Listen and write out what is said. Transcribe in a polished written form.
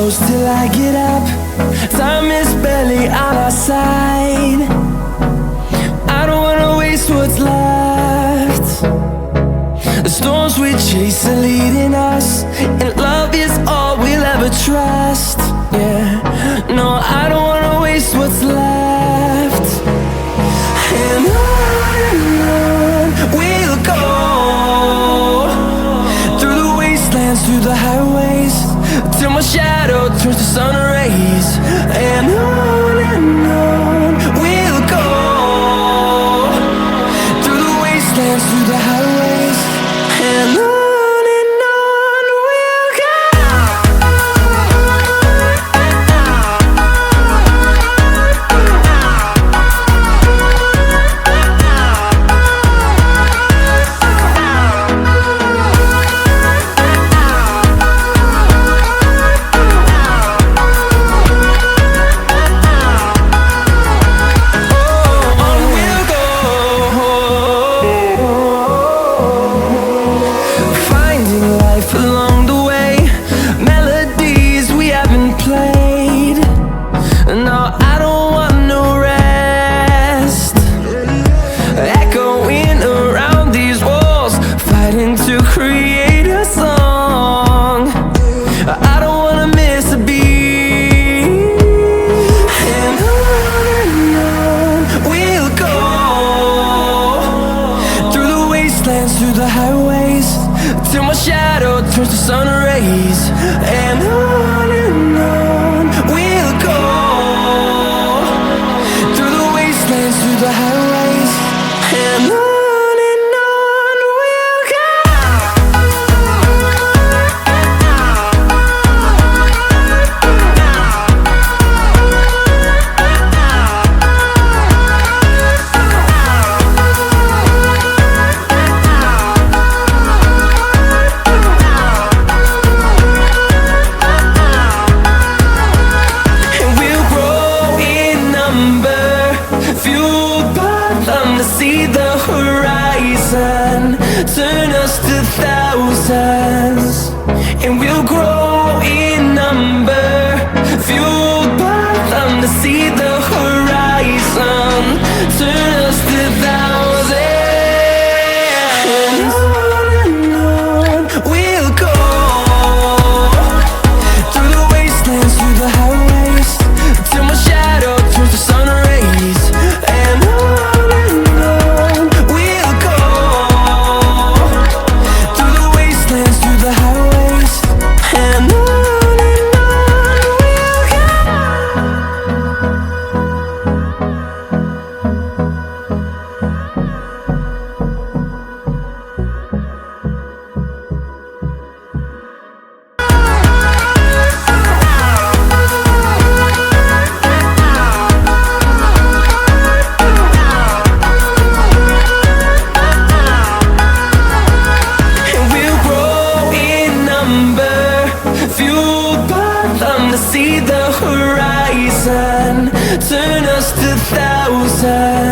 close till I get up. Time is barely on our side. I don't wanna waste what's left. The storms we chase are leading us, and love is all we'll ever trust. Yeah, no, I don't wanna waste what's left. And on we'll go, through the wastelands, through the highways, till my shadow turns to sun rays. And on we'll go, through the wastelands, through the highways, and on. Through the highways, till my shadow turns to sun rays. And on we'll go, through the wastelands, through the highways, and on. See the horizon turn us to thousands, and we'll grow in number, fueled by them to see the horizon turn us to thousands. And on we'll go, through the wastelands, through the highways, till my shadow turns to sun rays. And see the horizon turn us to thousands.